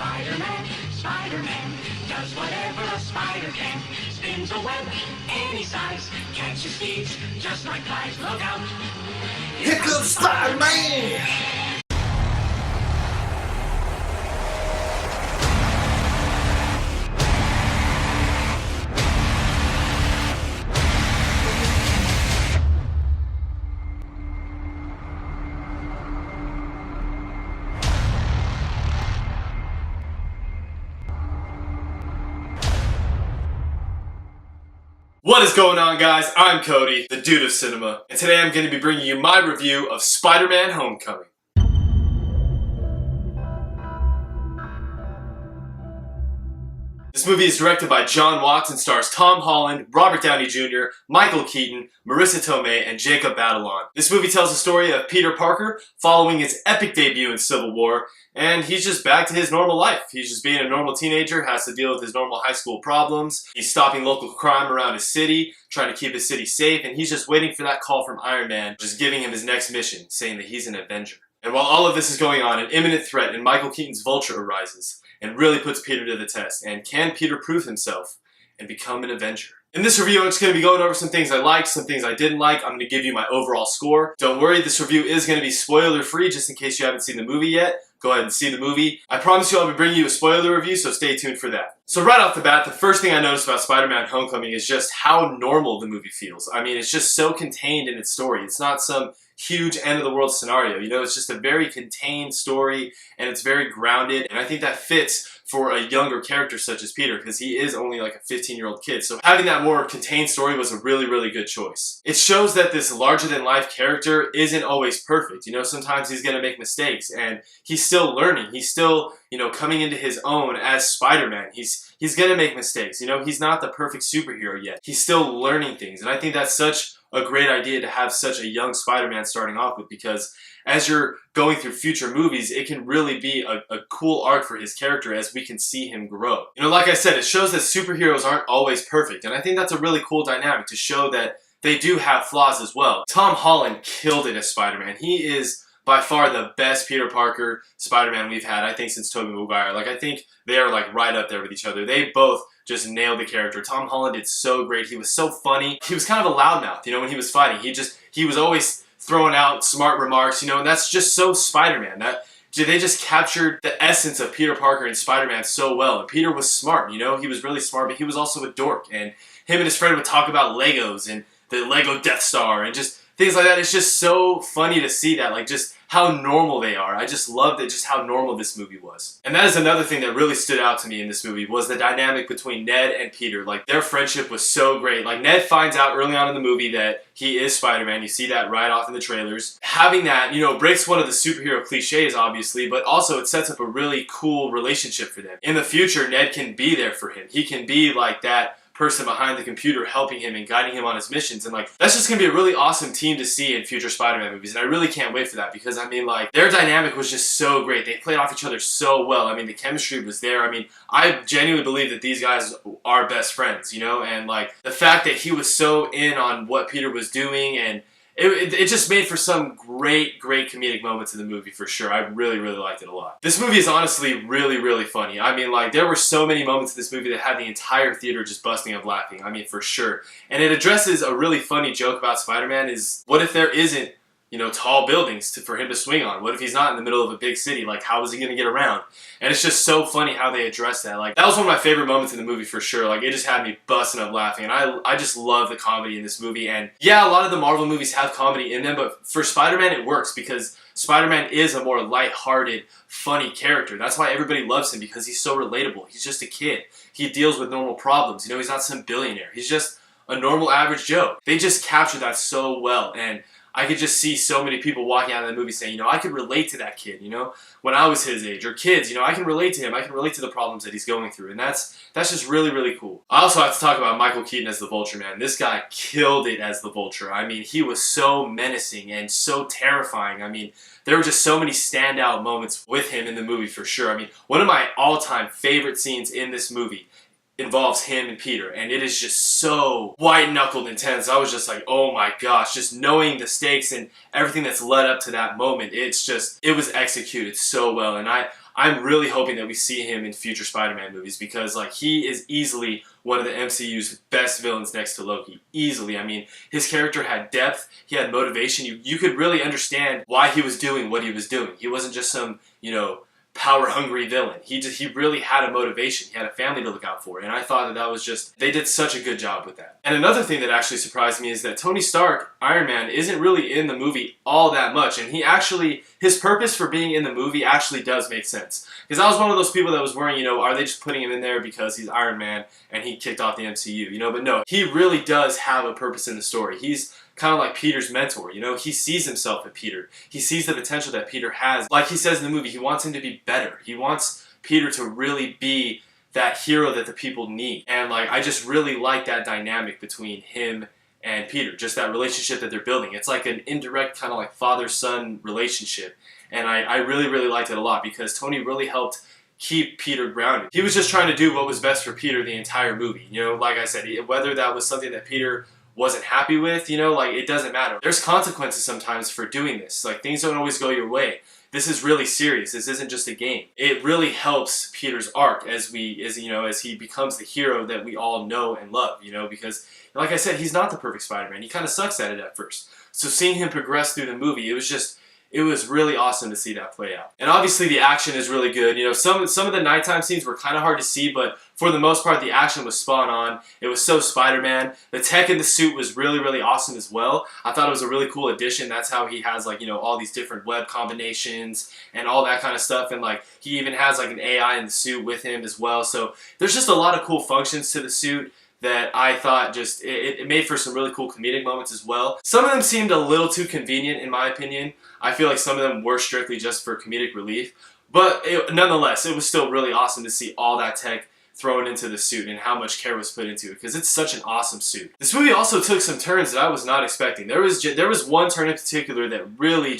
Spider-Man, Spider-Man, does whatever a spider can. Spins a web any size, catches thieves just like flies. Look out! Here comes Spider-Man! What is going on, guys? I'm Cody, the dude of cinema, and today I'm going to be bringing you my review of Spider-Man Homecoming. This movie is directed by John Watts and stars Tom Holland, Robert Downey Jr., Michael Keaton, Marissa Tomei, and Jacob Batalon. This movie tells the story of Peter Parker following his epic debut in Civil War, and he's just back to his normal life. He's just being a normal teenager, has to deal with his normal high school problems. He's stopping local crime around his city, trying to keep his city safe, and he's just waiting for that call from Iron Man, just giving him his next mission, saying that he's an Avenger. And while all of this is going on, an imminent threat in Michael Keaton's Vulture arises, and really puts Peter to the test. And can Peter prove himself and become an Avenger? In this review, I'm just going to be going over some things I liked, some things I didn't like. I'm going to give you my overall score. Don't worry, this review is going to be spoiler-free, just in case you haven't seen the movie yet. Go ahead and see the movie. I promise you I'll be bringing you a spoiler review, so stay tuned for that. So right off the bat, the first thing I noticed about Spider-Man Homecoming is just how normal the movie feels. I mean, it's just so contained in its story. It's not some huge end-of-the-world scenario. You know, it's just a very contained story, and it's very grounded, and I think that fits for a younger character such as Peter, because he is only like a 15-year-old kid. So having that more contained story was a really, really good choice. It shows that this larger-than-life character isn't always perfect. You know, sometimes he's going to make mistakes, and he's still learning. He's still, you know, coming into his own as Spider-Man. He's going to make mistakes. You know, he's not the perfect superhero yet. He's still learning things, and I think that's such a great idea to have such a young Spider-Man starting off with, because as you're going through future movies, it can really be a cool arc for his character as we can see him grow. You know, like I said, it shows that superheroes aren't always perfect, and I think that's a really cool dynamic to show that they do have flaws as well. Tom Holland killed it as Spider-Man. He is by far the best Peter Parker Spider-Man we've had, I think, since Tobey Maguire. Like, I think they are like right up there with each other. They both just nailed the character. Tom Holland did so great. He was so funny. He was kind of a loudmouth, you know, when he was fighting. He was always throwing out smart remarks, you know, and that's just so Spider-Man. They just captured the essence of Peter Parker and Spider-Man so well. And Peter was smart, you know, he was really smart, but he was also a dork. And him and his friend would talk about Legos and the Lego Death Star and just things like that. It's just so funny to see that, like, just how normal they are. I just loved it, just how normal this movie was. And that is another thing that really stood out to me in this movie, was the dynamic between Ned and Peter. Like, their friendship was so great. Like, Ned finds out early on in the movie that he is Spider-Man. You see that right off in the trailers. Having that, you know, breaks one of the superhero cliches, obviously, but also it sets up a really cool relationship for them. In the future, Ned can be there for him. He can be like that person behind the computer helping him and guiding him on his missions, and like, that's just gonna be a really awesome team to see in future Spider-Man movies, and I really can't wait for that, because I mean, like, their dynamic was just so great. They played off each other so well. I mean, the chemistry was there. I mean, I genuinely believe that these guys are best friends, you know, and like, the fact that he was so in on what Peter was doing, and it just made for some great comedic moments in the movie, for sure. I really liked it a lot. This movie is honestly really funny. I mean, like, there were so many moments in this movie that had the entire theater just busting up laughing. I mean, for sure. And it addresses a really funny joke about Spider-Man is, what if there isn't, you know, tall buildings for him to swing on? What if he's not in the middle of a big city? Like, how is he going to get around? And it's just so funny how they address that. Like, that was one of my favorite moments in the movie, for sure. Like, it just had me busting up laughing. And I just love the comedy in this movie. And yeah, a lot of the Marvel movies have comedy in them, but for Spider-Man it works, because Spider-Man is a more lighthearted, funny character. That's why everybody loves him, because he's so relatable. He's just a kid. He deals with normal problems. You know, he's not some billionaire. He's just a normal average Joe. They just captured that so well, and I could just see so many people walking out of the movie saying, you know, I could relate to that kid, you know, when I was his age, or kids, you know, I can relate to him. I can relate to the problems that he's going through, and that's just really cool. I also have to talk about Michael Keaton as the Vulture, man. This guy killed it as the Vulture. I mean, he was so menacing and so terrifying. I mean, there were just so many standout moments with him in the movie, for sure. I mean, one of my all-time favorite scenes in this movie involves him and Peter, and it is just so white-knuckled intense. I was just like, oh my gosh, just knowing the stakes and everything that's led up to that moment, it was executed so well, and I'm really hoping that we see him in future Spider-Man movies, because like he is easily one of the MCU's best villains next to Loki. Easily. I mean, his character had depth, he had motivation, you could really understand why he was doing what he was doing. He wasn't just some, power-hungry villain. He really had a motivation. He had a family to look out for, and I thought that was just, they did such a good job with that. And another thing that actually surprised me is that Tony Stark, Iron Man, isn't really in the movie all that much, and his purpose for being in the movie actually does make sense. Because I was one of those people that was worrying, are they just putting him in there because he's Iron Man and he kicked off the MCU, but no, he really does have a purpose in the story. He's kind of like Peter's mentor, he sees himself at Peter. He sees the potential that Peter has. Like he says in the movie, he wants him to be better. He wants Peter to really be that hero that the people need. And like, I just really like that dynamic between him and Peter, just that relationship that they're building. It's like an indirect kind of like father-son relationship. And I really, really liked it a lot, because Tony really helped keep Peter grounded. He was just trying to do what was best for Peter the entire movie. Like I said, whether that was something that Peter wasn't happy with, it doesn't matter. There's consequences sometimes for doing this. Like, things don't always go your way. This is really serious. This isn't just a game. It really helps Peter's arc as he becomes the hero that we all know and love, because like I said, he's not the perfect Spider-Man. He kind of sucks at it at first. So seeing him progress through the movie, it was really awesome to see that play out. And obviously the action is really good. Some of the nighttime scenes were kind of hard to see, but for the most part, the action was spot on. It was so Spider-Man. The tech in the suit was really, really awesome as well. I thought it was a really cool addition. That's how he has all these different web combinations and all that kind of stuff. And he even has an AI in the suit with him as well. So there's just a lot of cool functions to the suit that I thought it made for some really cool comedic moments as well. Some of them seemed a little too convenient in my opinion. I feel like some of them were strictly just for comedic relief. But nonetheless, it was still really awesome to see all that tech thrown into the suit and how much care was put into it, because it's such an awesome suit. This movie also took some turns that I was not expecting. There was one turn in particular that really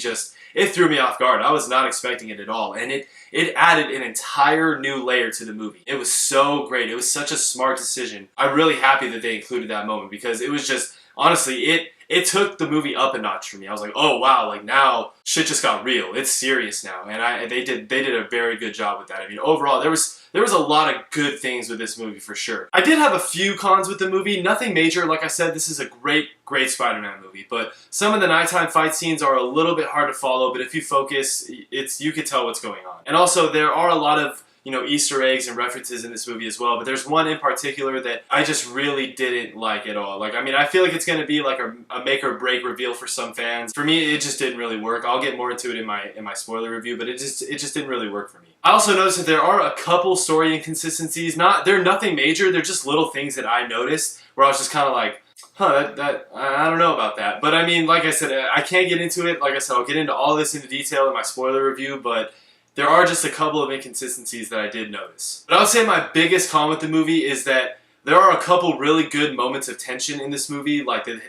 it threw me off guard. I was not expecting it at all, and it added an entire new layer to the movie. It was so great. It was such a smart decision. I'm really happy that they included that moment, because it was just, honestly, it took the movie up a notch for me. I was like, oh wow, now shit just got real. It's serious now, and they did a very good job with that. I mean, overall, there was a lot of good things with this movie for sure. I did have a few cons with the movie, nothing major. Like I said, this is a great Spider-Man movie, but some of the nighttime fight scenes are a little bit hard to follow, but if you focus, you can tell what's going on. And also, there are a lot of Easter eggs and references in this movie as well, but there's one in particular that I just really didn't like at all. I feel like it's going to be like a make or break reveal for some fans. For me, it just didn't really work. I'll get more into it in my spoiler review, but it just didn't really work for me. I also noticed that there are a couple story inconsistencies. They're nothing major, they're just little things that I noticed where I was just kind of like, I don't know about that. But I mean, like I said, I can't get into it. Like I said, I'll get into all this into detail in my spoiler review, but there are just a couple of inconsistencies that I did notice. But I would say my biggest con with the movie is that there are a couple really good moments of tension in this movie,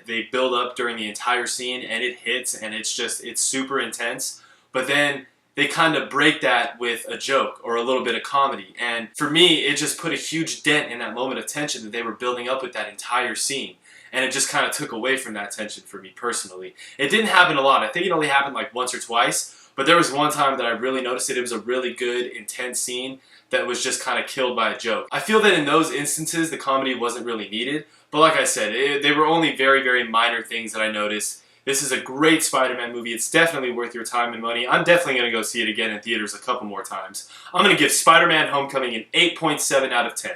they build up during the entire scene, and it hits, and it's super intense. But then they kind of break that with a joke or a little bit of comedy. And for me, it just put a huge dent in that moment of tension that they were building up with that entire scene. And it just kind of took away from that tension for me personally. It didn't happen a lot. I think it only happened once or twice. But there was one time that I really noticed it. It was a really good, intense scene that was just kind of killed by a joke. I feel that in those instances, the comedy wasn't really needed. But like I said, they were only very, very minor things that I noticed. This is a great Spider-Man movie. It's definitely worth your time and money. I'm definitely going to go see it again in theaters a couple more times. I'm going to give Spider-Man Homecoming an 8.7 out of 10.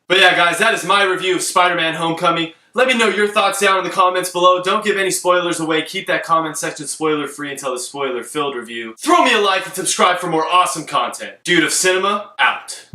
But yeah, guys, that is my review of Spider-Man Homecoming. Let me know your thoughts down in the comments below. Don't give any spoilers away. Keep that comment section spoiler-free until the spoiler-filled review. Throw me a like and subscribe for more awesome content. Dude of Cinema, out.